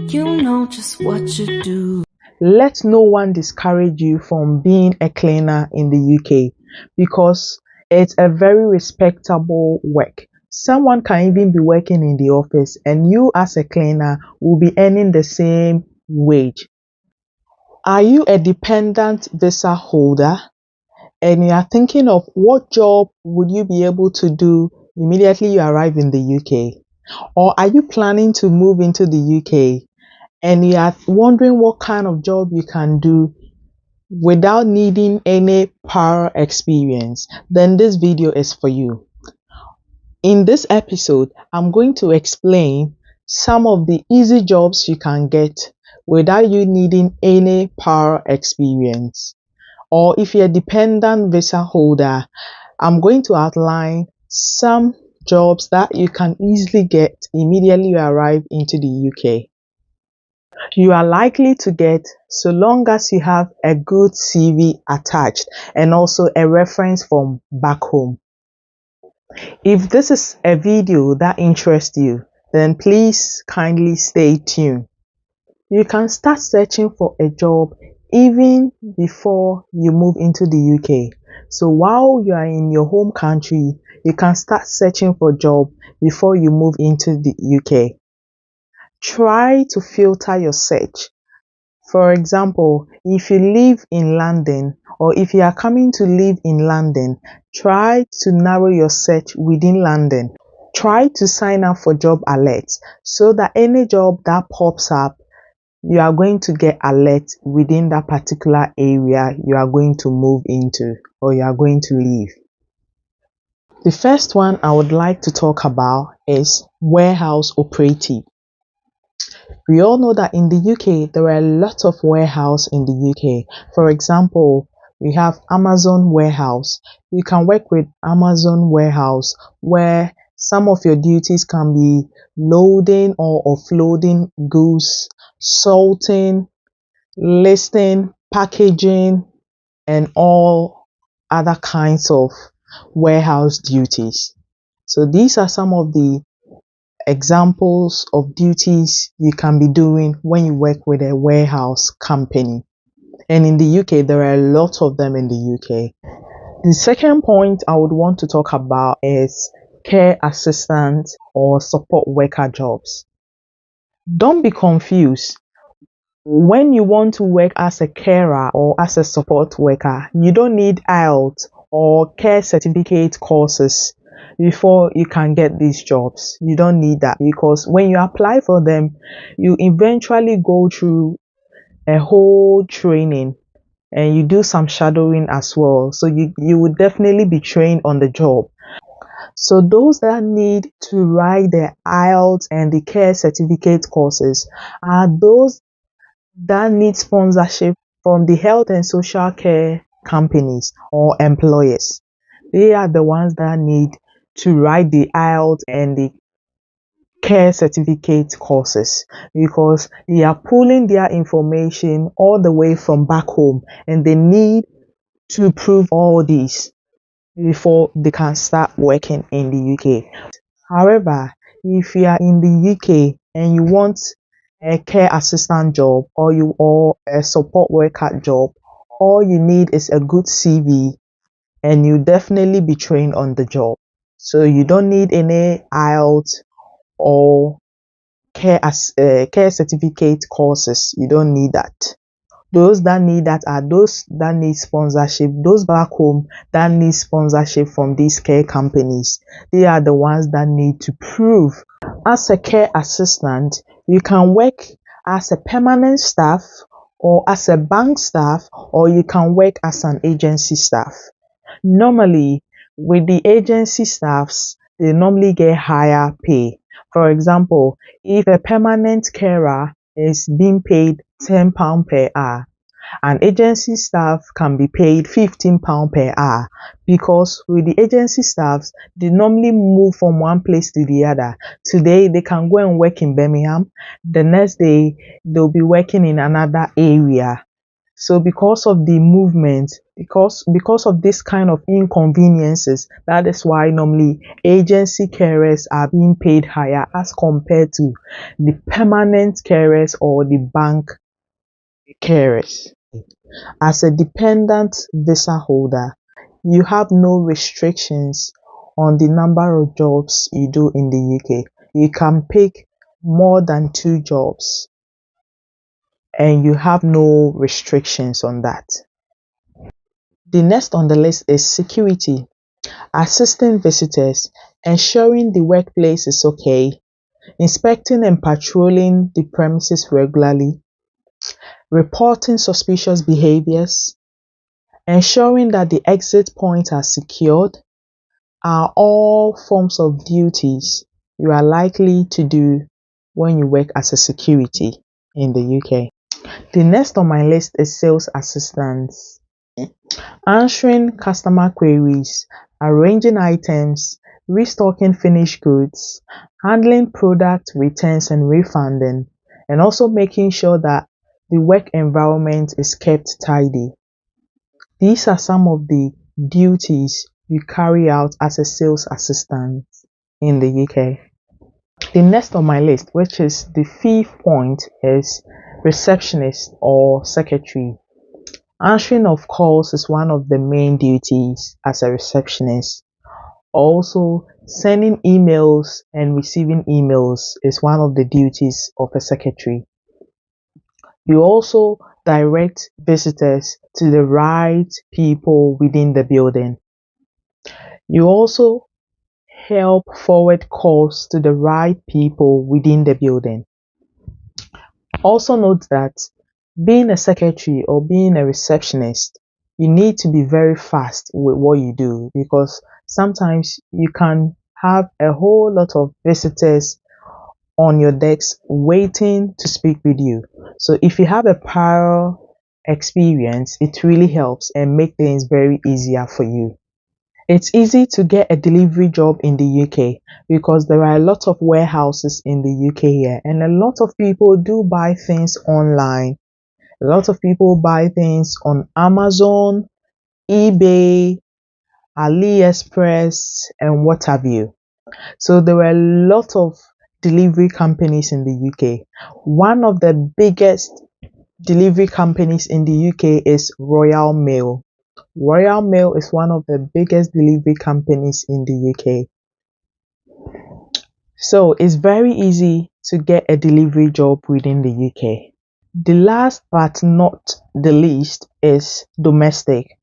You know just what you do. Let no one discourage you from being a cleaner in the UK because it's a very respectable work. Someone can even be working in the office and you as a cleaner will be earning the same wage. Are you a dependent visa holder and you are thinking of what job would you be able to do immediately you arrive in the UK? Or are you planning to move into the UK and you are wondering what kind of job you can do without needing any prior experience? Then this video is for you. In this episode, I'm going to explain some of the easy jobs you can get without you needing any prior experience. Or if you're a dependent visa holder, I'm going to outline some jobs that you can easily get immediately you arrive into the UK. You are likely to get so long as you have a good CV attached and also a reference from back home. If this is a video that interests you, then please kindly stay tuned. You can start searching for a job even before you move into the UK. So while you are in your home country, you can start searching for a job before you move into the UK. Try to filter your search. For example, if you live in London or if you are coming to live in London, try to narrow your search within London. Try to sign up for job alerts so that any job that pops up, you are going to get alert within that particular area you are going to move into or you are going to live. The first one I would like to talk about is warehouse operative. We all know that in the UK, there are a lot of warehouse in the UK. For example, we have Amazon warehouse. You can work with Amazon warehouse where some of your duties can be loading or offloading goods, sorting, listing, packaging, and all other kinds of warehouse duties. So these are some of the examples of duties you can be doing when you work with a warehouse company. And in the UK, there are a lot of them in the UK. The second point I would want to talk about is care assistant or support worker jobs. Don't be confused. When you want to work as a carer or as a support worker, you don't need IELTS or care certificate courses before you can get these jobs. You don't need that because when you apply for them, you eventually go through a whole training and you do some shadowing as well. So you would definitely be trained on the job. So those that need to write the IELTS and the care certificate courses are those that need sponsorship from the health and social care companies or employers. They are the ones that need to write the IELTS and the care certificate courses because they are pulling their information all the way from back home and they need to prove all these before they can start working in the UK. However, if you are in the UK and you want a care assistant job or a support worker job, all you need is a good CV and you definitely be trained on the job. So you don't need any IELTS or care certificate courses. You don't need that. Those that need that are those that need sponsorship, those back home that need sponsorship from these care companies. They are the ones that need to prove. As a care assistant, you can work as a permanent staff or as a bank staff or you can work as an agency staff. Normally, with the agency staffs, they normally get higher pay. For example, if a permanent carer is being paid £10 per hour, an agency staff can be paid £15 per hour because with the agency staffs, they normally move from one place to the other. Today, they can go and work in Birmingham. The next day, they'll be working in another area. So because of the movement, because of this kind of inconveniences, that is why normally agency carers are being paid higher as compared to the permanent carers or the bank carers. As a dependent visa holder, you have no restrictions on the number of jobs you do in the UK. You can pick more than 2 jobs and you have no restrictions on that. The next on the list is security, assisting visitors, ensuring the workplace is okay, inspecting and patrolling the premises regularly, reporting suspicious behaviors, ensuring that the exit points are secured, are all forms of duties you are likely to do when you work as a security in the UK. The next on my list is sales assistants. Answering customer queries, arranging items, restocking finished goods, handling product returns and refunding, and also making sure that the work environment is kept tidy. These are some of the duties you carry out as a sales assistant in the UK. The next on my list, which is the fifth point, is receptionist or secretary. Answering of calls is one of the main duties as a receptionist. Also, sending emails and receiving emails is one of the duties of a secretary. You also direct visitors to the right people within the building. You also help forward calls to the right people within the building. Also note that being a secretary or being a receptionist, you need to be very fast with what you do because sometimes you can have a whole lot of visitors on your desk waiting to speak with you. So if you have a prior experience, it really helps and make things very easier for you. It's easy to get a delivery job in the UK because there are a lot of warehouses in the UK here, and a lot of people do buy things online. A lot of people buy things on Amazon, eBay, AliExpress, and what have you. So there were a lot of delivery companies in the UK. One of the biggest delivery companies in the UK is Royal Mail. Royal Mail is one of the biggest delivery companies in the UK. So it's very easy to get a delivery job within the UK. The last but not the least is domestic.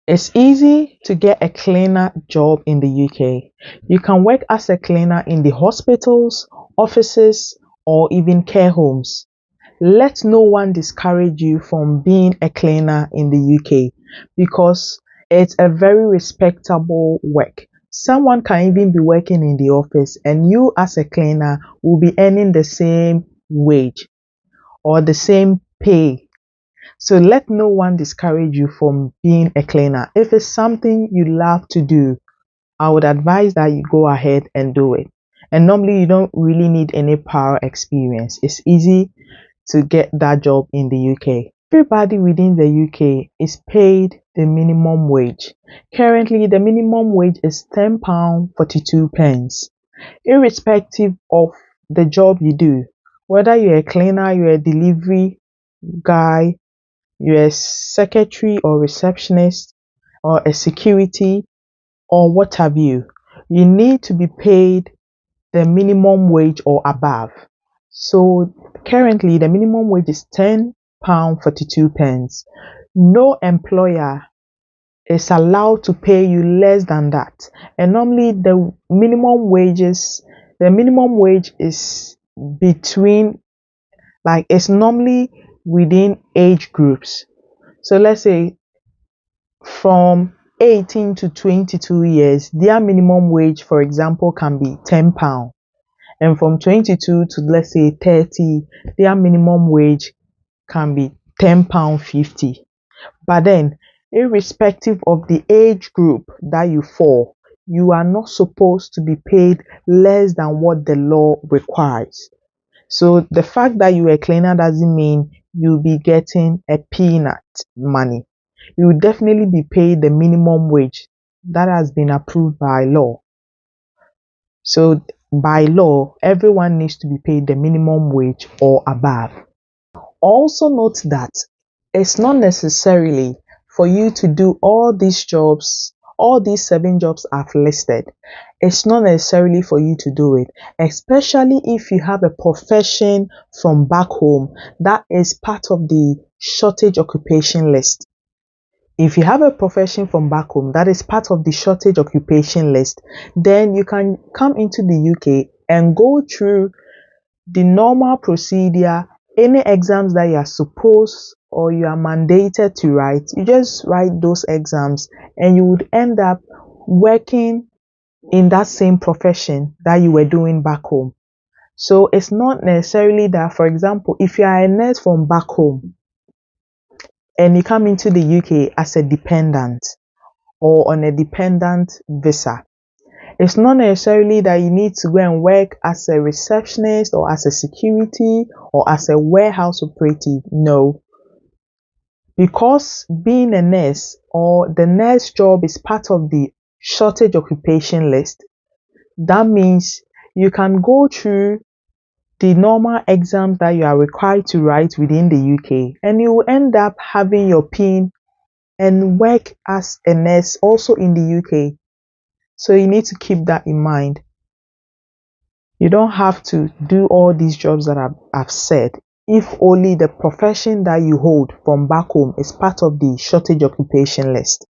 It's easy to get a cleaner job in the UK. You can work as a cleaner in the hospitals, offices, or even care homes. Let no one discourage you from being a cleaner in the UK because it's a very respectable work. Someone can even be working in the office and you as a cleaner will be earning the same wage or the same pay. So let no one discourage you from being a cleaner. If it's something you love to do, I would advise that you go ahead and do it. And normally you don't really need any prior experience. It's easy to get that job in the UK. Everybody within the UK is paid the minimum wage. Currently, the minimum wage is £10.42. Irrespective of the job you do, whether you're a cleaner, you're a delivery guy, you're a secretary or receptionist, or a security, or what have you, you need to be paid the minimum wage or above. So currently the minimum wage is £10.42. No employer is allowed to pay you less than that. And normally the minimum wage is between, like, it's normally within age groups. So let's say from 18 to 22 years, their minimum wage, for example, can be £10. And from 22 to let's say 30, their minimum wage can be £10.50. But then, irrespective of the age group that you fall, you are not supposed to be paid less than what the law requires. So the fact that you are a cleaner doesn't mean you'll be getting a peanut money. You will definitely be paid the minimum wage that has been approved by law. So by law, everyone needs to be paid the minimum wage or above. Also note that it's not necessarily for you to do all these jobs, all these 7 jobs I've listed. It's not necessarily for you to do it, especially if you have a profession from back home that is part of the shortage occupation list. If you have a profession from back home that is part of the shortage occupation list, then you can come into the UK and go through the normal procedure. Any exams that you are supposed or you are mandated to write, you just write those exams and you would end up working in that same profession that you were doing back home. So it's not necessarily that, for example, if you are a nurse from back home and you come into the UK as a dependent or on a dependent visa, it's not necessarily that you need to go and work as a receptionist or as a security or as a warehouse operative. No. Because being a nurse or the nurse job is part of the shortage occupation list, that means you can go through the normal exams that you are required to write within the UK and you will end up having your PIN and work as a nurse also in the UK. So you need to keep that in mind. You don't have to do all these jobs that I've said if only the profession that you hold from back home is part of the shortage occupation list.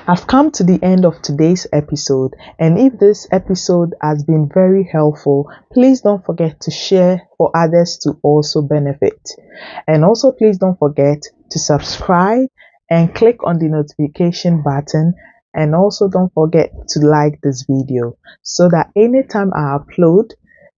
I've come to the end of today's episode, and if this episode has been very helpful, please don't forget to share for others to also benefit. And also please don't forget to subscribe and click on the notification button, and also don't forget to like this video so that anytime I upload,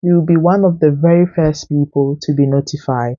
you'll be one of the very first people to be notified.